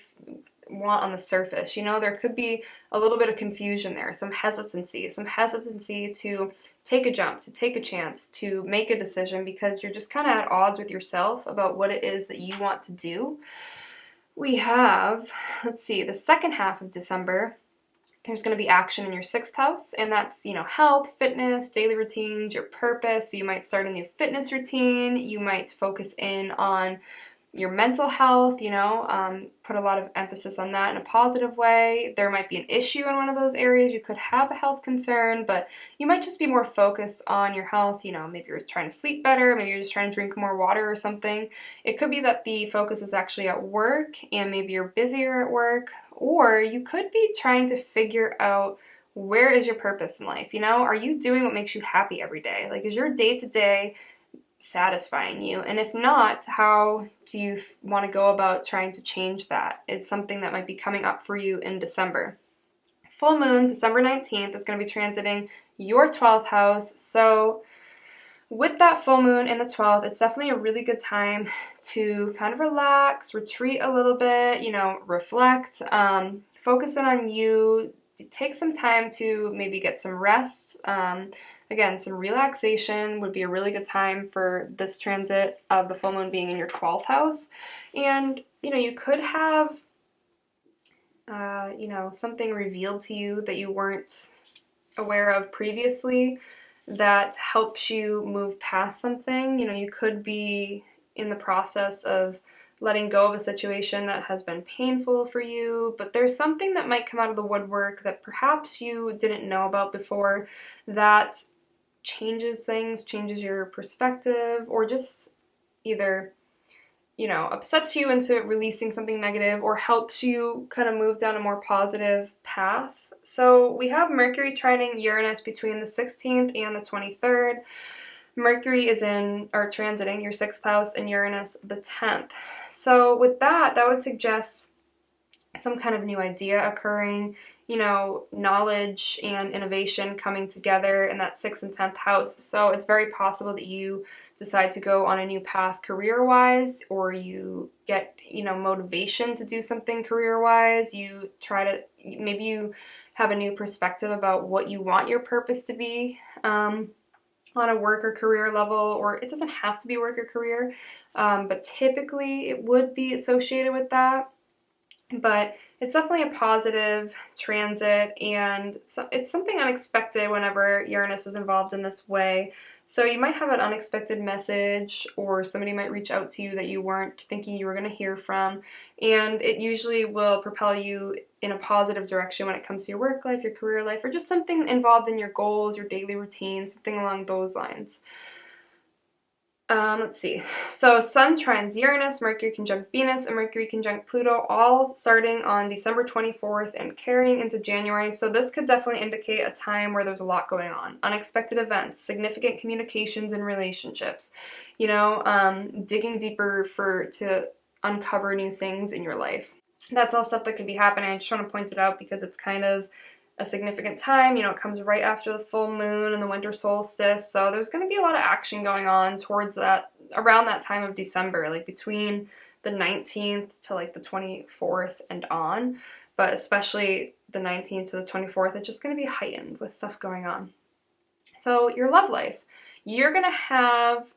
want on the surface. There could be a little bit of confusion there, some hesitancy to take a jump, to take a chance, to make a decision because you're just kind of at odds with yourself about what it is that you want to do. We have, the second half of December. There's going to be action in your 6th house, and that's, health, fitness, daily routines, your purpose. So you might start a new fitness routine. You might focus in on your mental health, put a lot of emphasis on that in a positive way. There might be an issue in one of those areas. You could have a health concern, but you might just be more focused on your health. Maybe you're trying to sleep better. Maybe you're just trying to drink more water or something. It could be that the focus is actually at work and maybe you're busier at work, or you could be trying to figure out where is your purpose in life. Are you doing what makes you happy every day? Is your day-to-day satisfying you? And if not, how do you want to go about trying to change that? It's something that might be coming up for you in December. Full moon, December 19th, is going to be transiting your 12th house. So with that full moon in the 12th, it's definitely a really good time to kind of relax, retreat a little bit, reflect, focus in on you, take some time to maybe get some rest. Again, some relaxation would be a really good time for this transit of the full moon being in your 12th house. And, you could have, something revealed to you that you weren't aware of previously that helps you move past something. You could be in the process of letting go of a situation that has been painful for you, but there's something that might come out of the woodwork that perhaps you didn't know about before that changes things, changes your perspective, or just either, upsets you into releasing something negative or helps you kind of move down a more positive path. So we have Mercury trining Uranus between the 16th and the 23rd. Mercury is transiting your 6th house and Uranus the 10th. So with that would suggest some kind of new idea occurring, knowledge and innovation coming together in that 6th and 10th house. So it's very possible that you decide to go on a new path career-wise, or you get, motivation to do something career-wise. You try to, maybe you have a new perspective about what you want your purpose to be on a work or career level, or it doesn't have to be work or career, but typically it would be associated with that. But it's definitely a positive transit, and it's something unexpected whenever Uranus is involved in this way. So you might have an unexpected message, or somebody might reach out to you that you weren't thinking you were going to hear from, and it usually will propel you in a positive direction when it comes to your work life, your career life, or just something involved in your goals, your daily routine, something along those lines. Let's see. So Sun trines Uranus, Mercury conjunct Venus, and Mercury conjunct Pluto, all starting on December 24th and carrying into January. So this could definitely indicate a time where there's a lot going on. Unexpected events, significant communications and relationships, digging deeper to uncover new things in your life. That's all stuff that could be happening. I just want to point it out because it's kind of a significant time. It comes right after the full moon and the winter solstice, so there's going to be a lot of action going on towards that, around that time of December, like between the 19th to like the 24th and on, but especially the 19th to the 24th, it's just going to be heightened with stuff going on. So your love life, you're going to have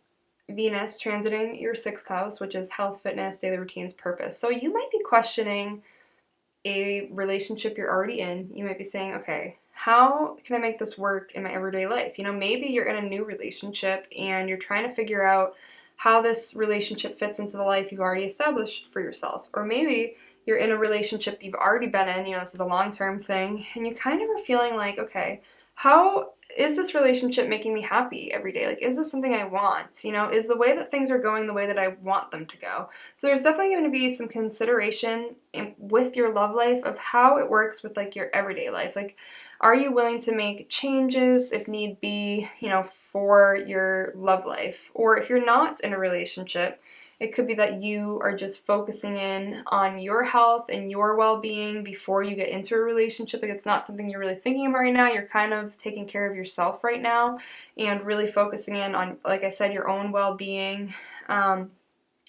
Venus transiting your 6th house, which is health, fitness, daily routines, purpose. So you might be questioning a relationship you're already in. You might be saying, okay, how can I make this work in my everyday life? Maybe you're in a new relationship and you're trying to figure out how this relationship fits into the life you've already established for yourself. Or maybe you're in a relationship you've already been in, this is a long-term thing, and you kind of are feeling like, okay, how is this relationship making me happy every day? Like, is this something I want? Is the way that things are going the way that I want them to go? So there's definitely going to be some consideration with your love life of how it works with like your everyday life. Like, are you willing to make changes if need be, for your love life? Or if you're not in a relationship, it could be that you are just focusing in on your health and your well-being before you get into a relationship. Like, it's not something you're really thinking about right now. You're kind of taking care of yourself right now and really focusing in on, like I said, your own well-being, and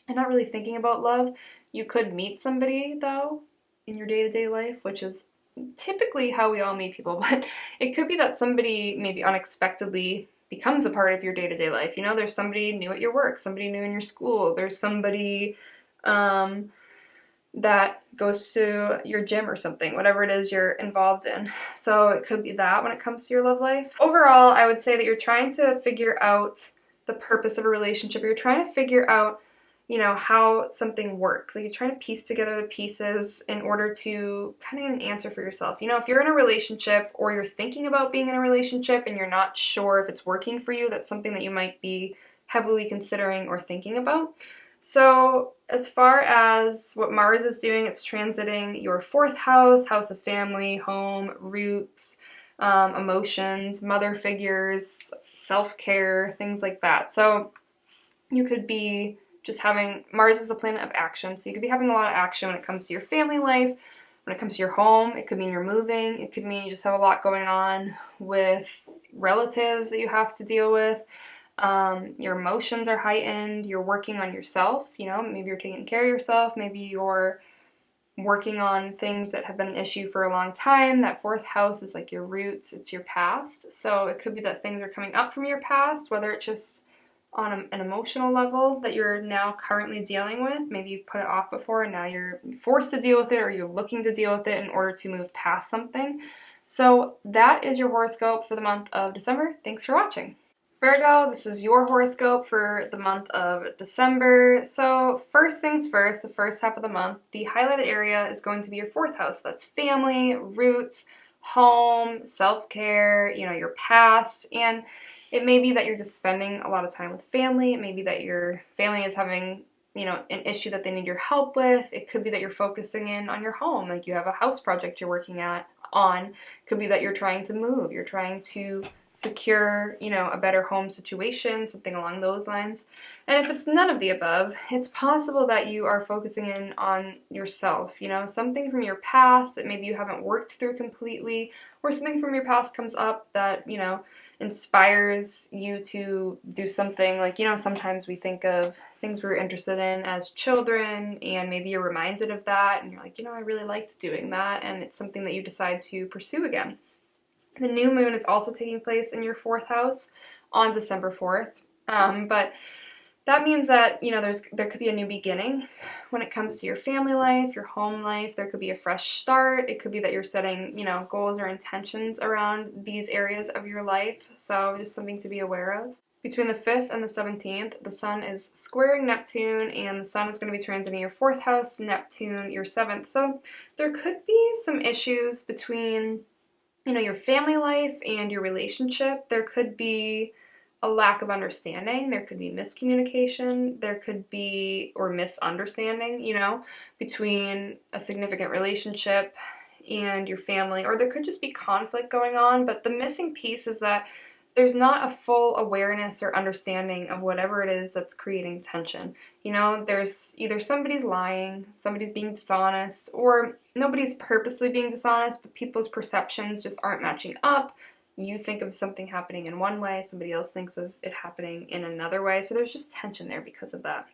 not really thinking about love. You could meet somebody, though, in your day-to-day life, which is typically how we all meet people, but it could be that somebody maybe unexpectedly becomes a part of your day-to-day life. There's somebody new at your work, somebody new in your school, there's somebody that goes to your gym or something, whatever it is you're involved in. So it could be that when it comes to your love life. Overall, I would say that you're trying to figure out the purpose of a relationship. You're trying to figure out how something works. Like, you're trying to piece together the pieces in order to kind of get an answer for yourself. If you're in a relationship or you're thinking about being in a relationship and you're not sure if it's working for you, that's something that you might be heavily considering or thinking about. So as far as what Mars is doing, it's transiting your 4th house, house of family, home, roots, emotions, mother figures, self-care, things like that. So you could be just having, Mars is a planet of action, so you could be having a lot of action when it comes to your family life, when it comes to your home. It could mean you're moving. It could mean you just have a lot going on with relatives that you have to deal with. Your emotions are heightened. You're working on yourself. Maybe you're taking care of yourself. Maybe you're working on things that have been an issue for a long time. That 4th house is like your roots. It's your past. So it could be that things are coming up from your past, whether it's just on an emotional level that you're now currently dealing with. Maybe you've put it off before and now you're forced to deal with it, or you're looking to deal with it in order to move past something. So that is your horoscope for the month of December. Thanks for watching. Virgo, this is your horoscope for the month of December. So first things first, the first half of the month, the highlighted area is going to be your 4th house. That's family, roots, home, self-care, your past, and it may be that you're just spending a lot of time with family. It may be that your family is having, an issue that they need your help with. It could be that you're focusing in on your home, like you have a house project you're working on. It could be that you're trying to move. You're trying to secure, a better home situation, something along those lines. And if it's none of the above, it's possible that you are focusing in on yourself, something from your past that maybe you haven't worked through completely, or something from your past comes up that, inspires you to do something. Like, sometimes we think of things we were interested in as children, and maybe you're reminded of that, and you're like, I really liked doing that, and it's something that you decide to pursue again. The new moon is also taking place in your 4th house on December 4th, but That means that, there could be a new beginning when it comes to your family life, your home life. There could be a fresh start. It could be that you're setting, goals or intentions around these areas of your life. So just something to be aware of. Between the 5th and the 17th, the Sun is squaring Neptune, and the Sun is going to be transiting your 4th house, Neptune, your 7th. So there could be some issues between, your family life and your relationship. There could be a lack of understanding. There could be miscommunication. There could be, or misunderstanding, between a significant relationship and your family. Or there could just be conflict going on. But the missing piece is that there's not a full awareness or understanding of whatever it is that's creating tension. There's either somebody's lying, somebody's being dishonest, or nobody's purposely being dishonest, but people's perceptions just aren't matching up. You think of something happening in one way, somebody else thinks of it happening in another way, so there's just tension there because of that.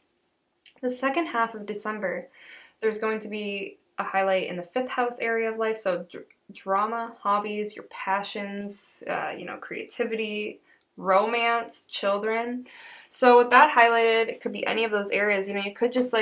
The second half of December, there's going to be a highlight in the 5th house area of life, so drama, hobbies, your passions, creativity, romance, children. So with that highlighted, it could be any of those areas. You could just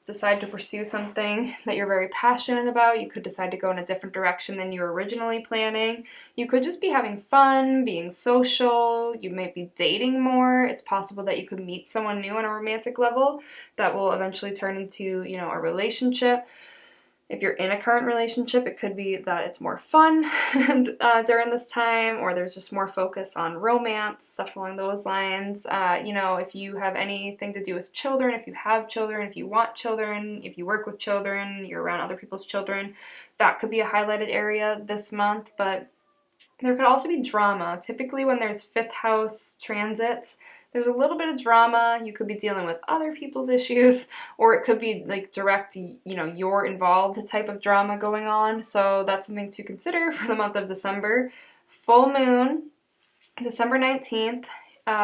decide to pursue something that you're very passionate about. You could decide to go in a different direction than you were originally planning. You could just be having fun, being social. You might be dating more. It's possible that you could meet someone new on a romantic level that will eventually turn into, a relationship. If you're in a current relationship, it could be that it's more fun during this time, or there's just more focus on romance, stuff along those lines. If you have anything to do with children, if you have children, if you want children, if you work with children, you're around other people's children, that could be a highlighted area this month. But there could also be drama. Typically when there's 5th house transits, there's a little bit of drama. You could be dealing with other people's issues, or it could be direct, you're involved type of drama going on. So that's something to consider for the month of December. Full moon, December 19th,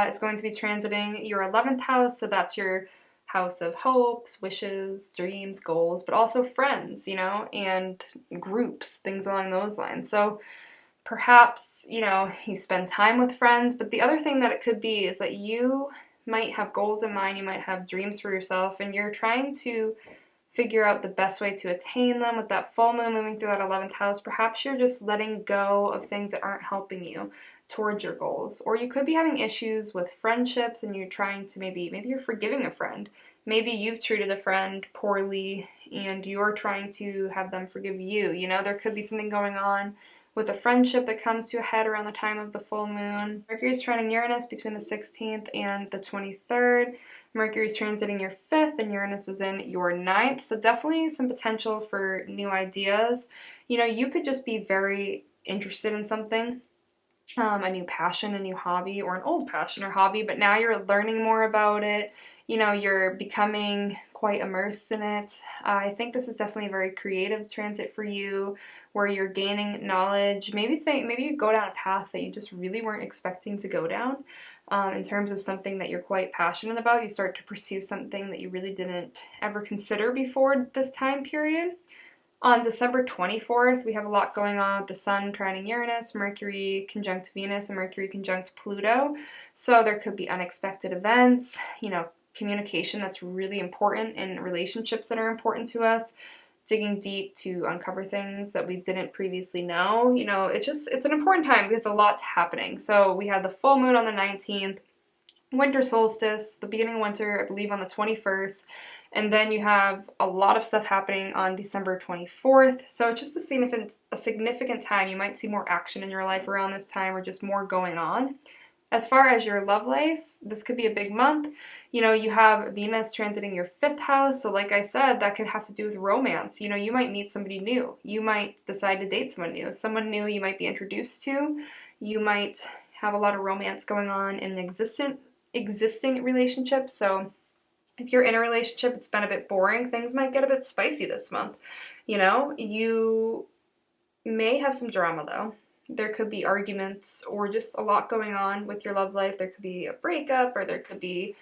is going to be transiting your 11th house. So that's your house of hopes, wishes, dreams, goals, but also friends, and groups, things along those lines. So perhaps, you spend time with friends, but the other thing that it could be is that you might have goals in mind, you might have dreams for yourself, and you're trying to figure out the best way to attain them. With that full moon moving through that 11th house, perhaps you're just letting go of things that aren't helping you towards your goals. Or you could be having issues with friendships and you're trying to maybe you're forgiving a friend. Maybe you've treated a friend poorly and you're trying to have them forgive you. There could be something going on with a friendship that comes to a head around the time of the full moon. Mercury is trining Uranus between the 16th and the 23rd. Mercury is transiting your 5th and Uranus is in your 9th. So definitely some potential for new ideas. You could just be very interested in something, a new passion, a new hobby, or an old passion or hobby, but now you're learning more about it. You're becoming quite immersed in it. I think this is definitely a very creative transit for you, where you're gaining knowledge. Maybe you go down a path that you just really weren't expecting to go down. In terms of something that you're quite passionate about, you start to pursue something that you really didn't ever consider before this time period. On December 24th, we have a lot going on with the Sun trining Uranus, Mercury conjunct Venus, and Mercury conjunct Pluto. So there could be unexpected events, communication that's really important in relationships that are important to us, digging deep to uncover things that we didn't previously know. It's an important time because a lot's happening. So we had the full moon on the 19th, winter solstice, the beginning of winter, I believe on the 21st, and then you have a lot of stuff happening on December 24th. So it's just a significant time. You might see more action in your life around this time, or just more going on. As far as your love life, this could be a big month. You have Venus transiting your 5th house. So like I said, that could have to do with romance. You might meet somebody new. You might decide to date someone new you might be introduced to. You might have a lot of romance going on in an existing relationship. So if you're in a relationship, it's been a bit boring, things might get a bit spicy this month. You may have some drama though. There could be arguments or just a lot going on with your love life. There could be a breakup, or there could be,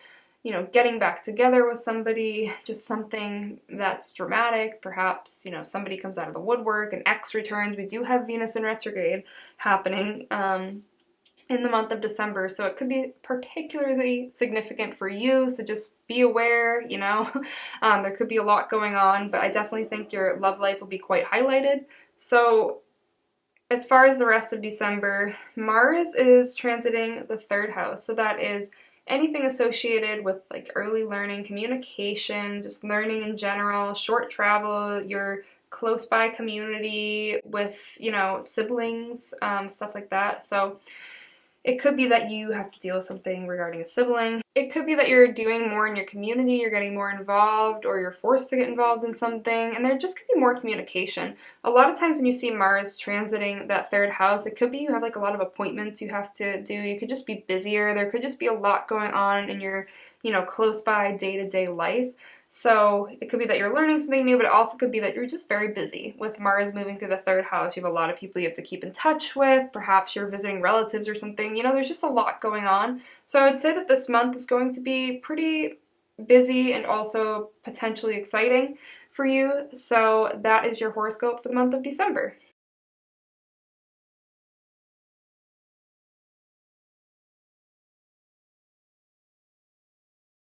getting back together with somebody, just something that's dramatic. Perhaps, somebody comes out of the woodwork, an ex returns. We do have Venus in retrograde happening. in the month of December, so it could be particularly significant for you, so just be aware, you know. There could be a lot going on, but I definitely think your love life will be quite highlighted. So as far as the rest of December, Mars is transiting the 3rd house, so that is anything associated with like early learning, communication, just learning in general, short travel, your close by community with, you know, siblings, stuff like that. So it could be that you have to deal with something regarding a sibling. It could be that you're doing more in your community, you're getting more involved, or you're forced to get involved in something, and there just could be more communication. A lot of times when you see Mars transiting that 3rd house, it could be you have like a lot of appointments you have to do. You could just be busier. There could just be a lot going on in your, you know, close by day-to-day life. So it could be that you're learning something new, but it also could be that you're just very busy. With Mars moving through the 3rd house, you have a lot of people you have to keep in touch with. Perhaps you're visiting relatives or something. You know, there's just a lot going on. So I would say that this month is going to be pretty busy and also potentially exciting for you. So that is your horoscope for the month of December.